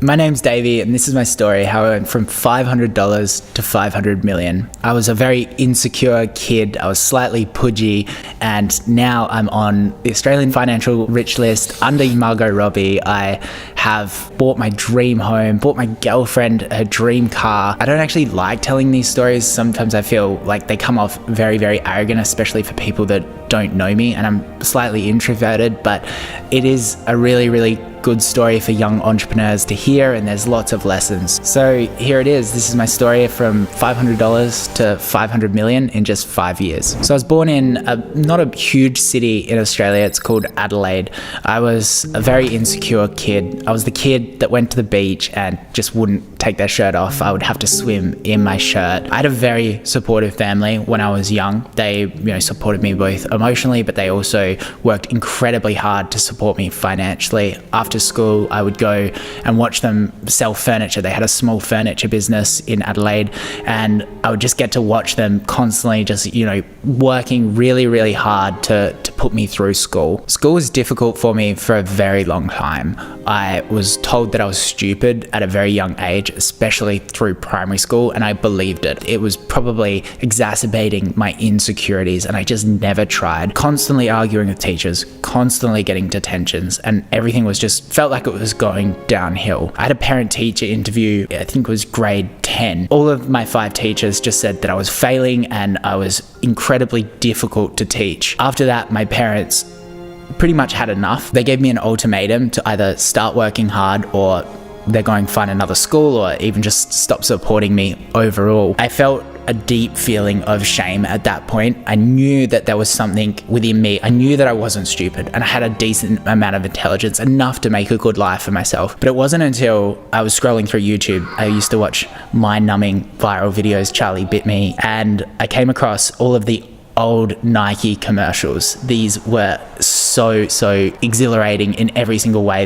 My name's Davey, and this is my story, how I went from $500 to $500 million. I was a very insecure kid. I was slightly pudgy, and now I'm on the Australian Financial Rich List under Margot Robbie. I have bought my dream home, bought my girlfriend her dream car. I don't actually like telling these stories. Sometimes I feel like they come off very, very arrogant, especially for people that don't know me, and I'm slightly introverted, but it is a really, really good story for young entrepreneurs to hear, and there's lots of lessons. So here it is. This is my story from $500 to $500 million in just 5 years. So I was born in not a huge city in Australia. It's called Adelaide. I was a very insecure kid. I was the kid that went to the beach and just wouldn't take their shirt off. I would have to swim in my shirt. I had a very supportive family when I was young. They, supported me both emotionally, but they also worked incredibly hard to support me financially. After school, I would go and watch them sell furniture. They had a small furniture business in Adelaide, and I would just get to watch them constantly just, working really, really hard to put me through school. School was difficult for me for a very long time. I was told that I was stupid at a very young age, especially through primary school, and I believed it. It was probably exacerbating my insecurities, and I just never tried. Constantly arguing with teachers, constantly getting detentions, and everything felt like it was going downhill. I had a parent-teacher interview, I think it was grade 10. All of my 5 teachers just said that I was failing and I was incredibly difficult to teach. After that, my parents pretty much had enough. They gave me an ultimatum to either start working hard or they're going to find another school or even just stop supporting me overall. I felt a deep feeling of shame at that point. I knew that there was something within me. I knew that I wasn't stupid and I had a decent amount of intelligence, enough to make a good life for myself. But it wasn't until I was scrolling through YouTube. I used to watch mind-numbing viral videos, Charlie Bit Me, and I came across all of the old Nike commercials. These were so exhilarating in every single way.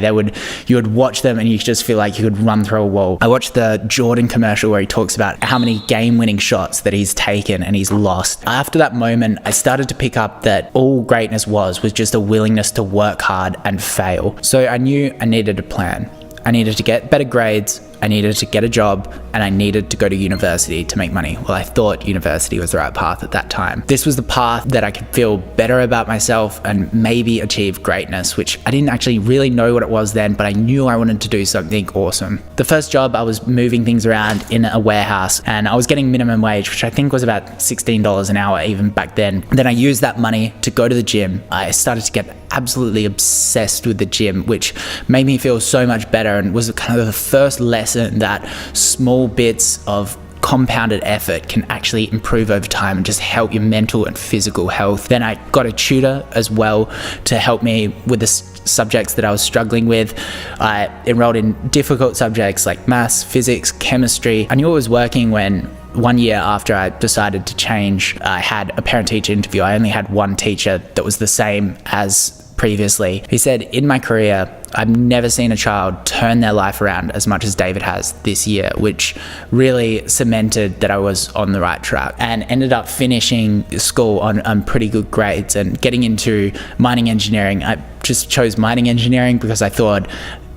You would watch them and you just feel like you could run through a wall. I watched the Jordan commercial where he talks about how many game-winning shots that he's taken and he's lost. After that moment, I started to pick up that all greatness was just a willingness to work hard and fail. So I knew I needed a plan. I needed to get better grades, I needed to get a job, and I needed to go to university to make money. Well, I thought university was the right path at that time. This was the path that I could feel better about myself and maybe achieve greatness, which I didn't actually really know what it was then, but I knew I wanted to do something awesome. The first job, I was moving things around in a warehouse, and I was getting minimum wage, which I think was about $16 an hour even back then. Then I used that money to go to the gym. I started to get absolutely obsessed with the gym, which made me feel so much better and was kind of the first lesson that small bits of compounded effort can actually improve over time and just help your mental and physical health. Then I got a tutor as well to help me with the subjects that I was struggling with. I enrolled in difficult subjects like maths, physics, chemistry. I knew it was working when 1 year after I decided to change, I had a parent-teacher interview. I only had one teacher that was the same as previously. He said, in my career, I've never seen a child turn their life around as much as David has this year, which really cemented that I was on the right track, and ended up finishing school on pretty good grades and getting into mining engineering. I just chose mining engineering because I thought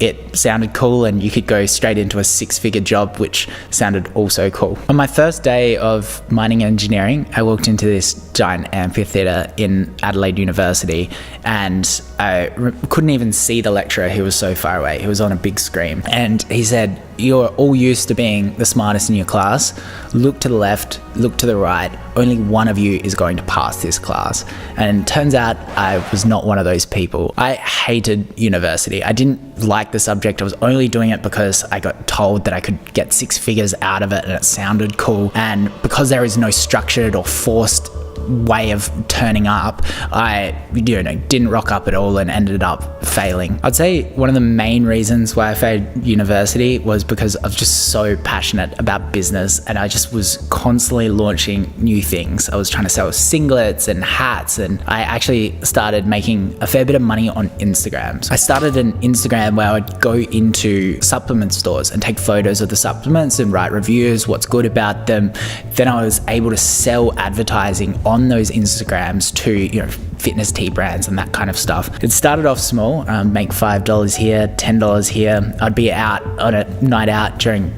it sounded cool and you could go straight into a 6-figure job, which sounded also cool. On my first day of mining engineering, I walked into this giant amphitheater in Adelaide University, and I couldn't even see the lecturer. He was so far away. He was on a big screen, and he said, "You're all used to being the smartest in your class. Look to the left, look to the right. Only one of you is going to pass this class." And turns out I was not one of those people. I hated university. I didn't like the subject. I was only doing it because I got told that I could get 6 figures out of it and it sounded cool. And because there is no structured or forced way of turning up, I didn't rock up at all and ended up failing. I'd say one of the main reasons why I failed university was because I was just so passionate about business, and I just was constantly launching new things. I was trying to sell singlets and hats, and I actually started making a fair bit of money on Instagram. So I started an Instagram where I would go into supplement stores and take photos of the supplements and write reviews, what's good about them. Then I was able to sell advertising on those Instagrams to fitness tea brands and that kind of stuff. It started off small, make $5 here, $10 here. I'd be out on a night out during,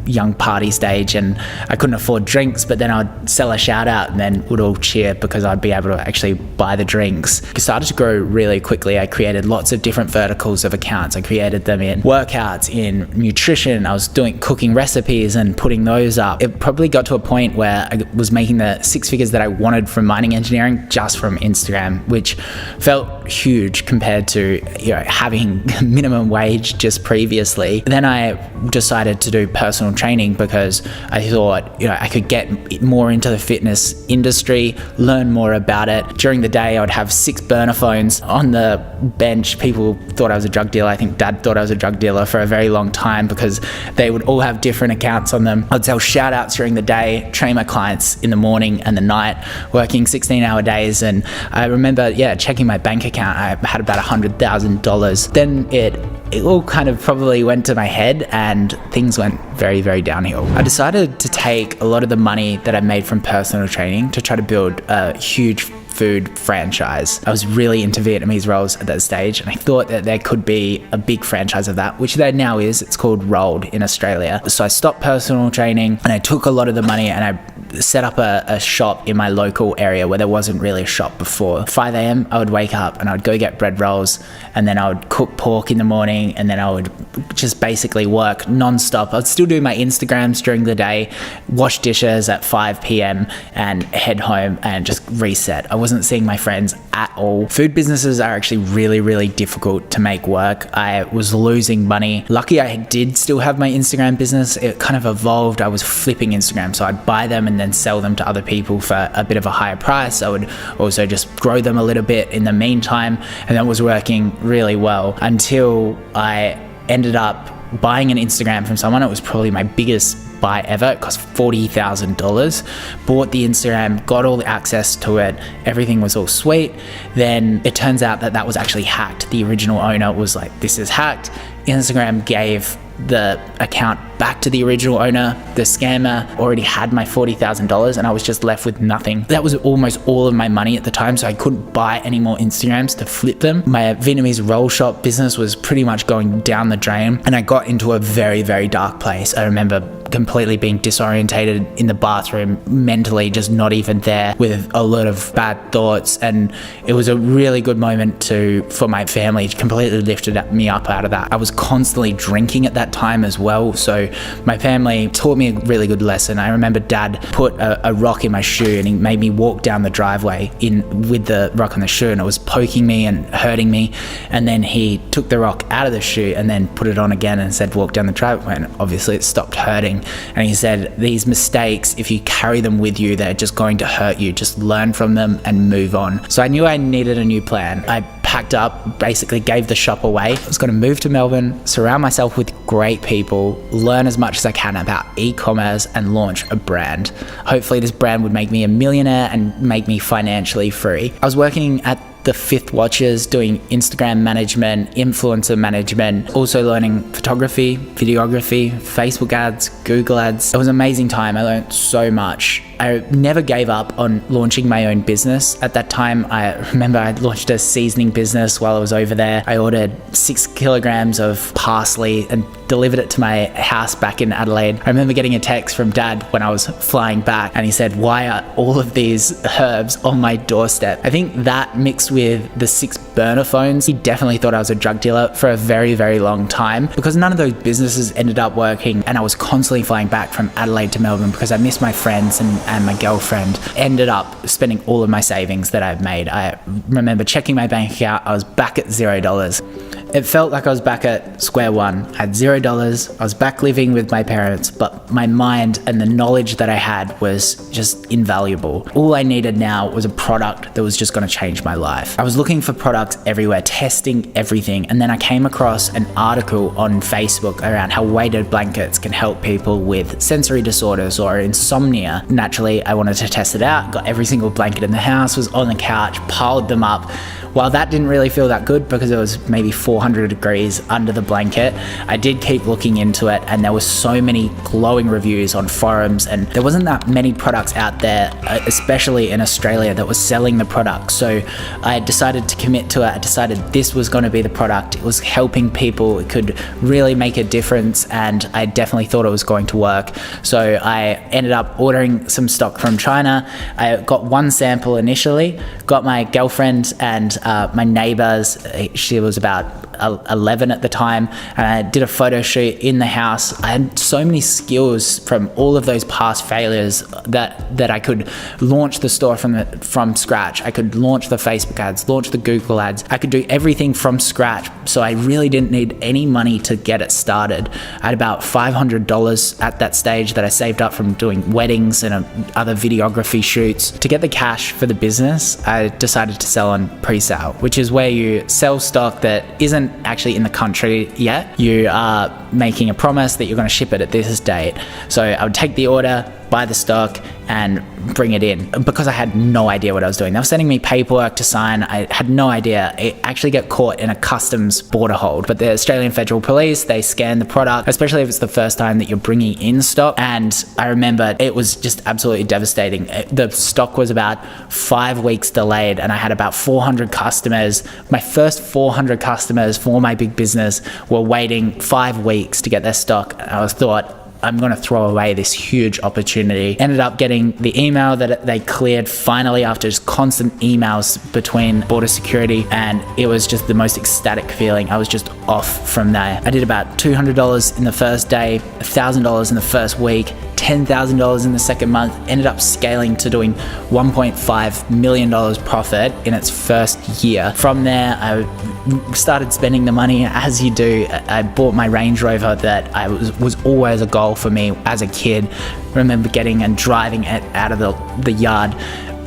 young party stage, and I couldn't afford drinks, but then I'd sell a shout out and then would all cheer because I'd be able to actually buy the drinks. It started to grow really quickly. I created lots of different verticals of accounts. I created them in workouts, in nutrition. I was doing cooking recipes and putting those up. It probably got to a point where I was making the six figures that I wanted from mining engineering just from Instagram, which felt huge compared to having minimum wage just previously. Then I decided to do personal training because I thought I could get more into the fitness industry, learn more about it. During the day I would have 6 burner phones on the bench. People thought I was a drug dealer. I think Dad thought I was a drug dealer for a very long time because they would all have different accounts on them. I'd sell shout outs during the day, train my clients in the morning and the night, working 16-hour days. And I remember checking my bank account. I had about $100,000. Then it all kind of probably went to my head and things went very, very downhill. I decided to take a lot of the money that I made from personal training to try to build a huge food franchise. I was really into Vietnamese rolls at that stage, and I thought that there could be a big franchise of that, which there now is. It's called Rolled in Australia. So I stopped personal training and I took a lot of the money and I set up a shop in my local area where there wasn't really a shop before. 5 a.m. I would wake up and I would go get bread rolls, and then I would cook pork in the morning, and then I would just basically work non-stop. I'd still do my Instagrams during the day, wash dishes at 5 p.m. and head home and just reset. I wasn't seeing my friends at all. Food businesses are actually really, really difficult to make work. I was losing money. Lucky I did still have my Instagram business. It kind of evolved. I was flipping Instagram. So I'd buy them and then sell them to other people for a bit of a higher price. I would also just grow them a little bit in the meantime. And that was working really well until I ended up buying an Instagram from someone. It was probably my biggest buy ever. It cost $40,000. Bought the Instagram, got all the access to it. Everything was all sweet. Then it turns out that was actually hacked. The original owner was like, this is hacked. Instagram gave the account back to the original owner. The scammer already had my $40,000 and I was just left with nothing. That was almost all of my money at the time, so I couldn't buy any more Instagrams to flip them. My Vietnamese roll shop business was pretty much going down the drain, and I got into a very, very dark place. I remember completely being disorientated in the bathroom, mentally just not even there, with a lot of bad thoughts. And it was a really good moment for my family. It completely lifted me up out of that. I was constantly drinking at that time as well, so my family taught me a really good lesson. I remember Dad put a rock in my shoe and he made me walk down the driveway with the rock on the shoe, and it was poking me and hurting me. And then he took the rock out of the shoe and then put it on again and said, walk down the driveway, and obviously it stopped hurting. And he said, these mistakes, if you carry them with you, they're just going to hurt you. Just learn from them and move on. So I knew I needed a new plan. I packed up, basically gave the shop away. I was going to move to Melbourne, surround myself with great people, learn as much as I can about e-commerce and launch a brand. Hopefully this brand would make me a millionaire and make me financially free. I was working at the Fifth Watches, doing Instagram management, influencer management, also learning photography, videography, Facebook ads, Google ads. It was an amazing time. I learned so much. I never gave up on launching my own business. At that time, I remember I launched a seasoning business while I was over there. I ordered 6 kilograms of parsley and delivered it to my house back in Adelaide. I remember getting a text from Dad when I was flying back, and he said, why are all of these herbs on my doorstep? I think that mixed with the 6 burner phones, he definitely thought I was a drug dealer for a very, very long time, because none of those businesses ended up working, and I was constantly flying back from Adelaide to Melbourne because I missed my friends and my girlfriend. Ended up spending all of my savings that I've made. I remember checking my bank account, I was back at $0. It felt like I was back at square one. I had $0. I was back living with my parents, but my mind and the knowledge that I had was just invaluable. All I needed now was a product that was just going to change my life. I was looking for products everywhere, testing everything, and then I came across an article on Facebook around how weighted blankets can help people with sensory disorders or insomnia. Naturally, I wanted to test it out, got every single blanket in the house, was on the couch, piled them up, While that didn't really feel that good because it was maybe 400 degrees under the blanket, I did keep looking into it, and there were so many glowing reviews on forums, and there wasn't that many products out there, especially in Australia, that was selling the product. So I decided to commit to it. I decided this was going to be the product. It was helping people. It could really make a difference, and I definitely thought it was going to work. So I ended up ordering some stock from China. I got one sample initially, got my girlfriend and my neighbors. She was about 11 at the time, and I did a photo shoot in the house. I had so many skills from all of those past failures that I could launch the store from scratch. I could launch the Facebook ads, launch the Google ads. I could do everything from scratch. So I really didn't need any money to get it started. I had about $500 at that stage that I saved up from doing weddings and other videography shoots. To get the cash for the business, I decided to sell on pre-sale, which is where you sell stock that isn't actually in the country yet. You are making a promise that you're going to ship it at this date. So I would take the order, buy the stock, and bring it in, because I had no idea what I was doing. They were sending me paperwork to sign. I had no idea. It actually got caught in a customs border hold, but the Australian Federal Police, they scan the product, especially if it's the first time that you're bringing in stock. And I remember it was just absolutely devastating. The stock was about 5 weeks delayed, and I had about 400 customers. My first 400 customers for my big business were waiting 5 weeks to get their stock. I thought, I'm going to throw away this huge opportunity. Ended up getting the email that they cleared finally after just constant emails between border security, and it was just the most ecstatic feeling. I was just off from there. I did about $200 in the first day, $1,000 in the first week, $10,000 in the second month, ended up scaling to doing $1.5 million profit in its first year. From there, I started spending the money as you do. I bought my Range Rover that was always a goal for me as a kid. I remember getting and driving it out of the yard,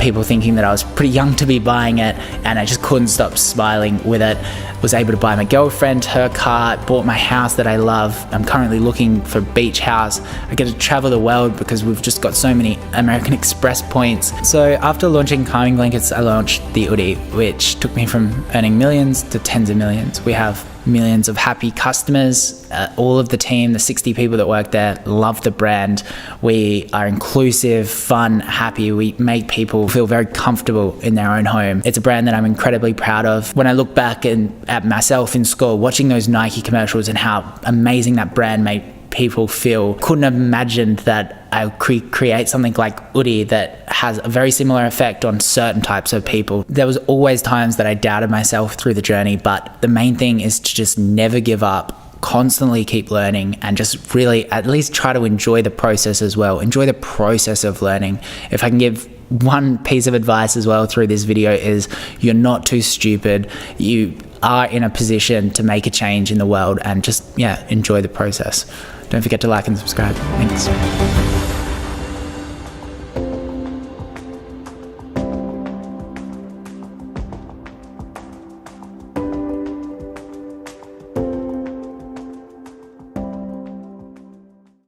people thinking that I was pretty young to be buying it, and I just couldn't stop smiling with it. Was able to buy my girlfriend her car, bought my house that I love. I'm currently looking for a beach house. I get to travel the world because we've just got so many American Express points. So after launching Calming Blankets, I launched the Oodie, which took me from earning millions to tens of millions. We have millions of happy customers. All of the team, the 60 people that work there, love the brand. We are inclusive, fun, happy. We make people feel very comfortable in their own home. It's a brand that I'm incredibly proud of. When I look back at myself in school, watching those Nike commercials and how amazing that brand made people feel, couldn't have imagined that I would create something like Oodie that has a very similar effect on certain types of people. There was always times that I doubted myself through the journey, but the main thing is to just never give up, constantly keep learning, and just really at least try to enjoy the process as well. Enjoy the process of learning. If I can give one piece of advice as well through this video, is you're not too stupid. You are in a position to make a change in the world, and just enjoy the process. Don't forget to like and subscribe. Thanks.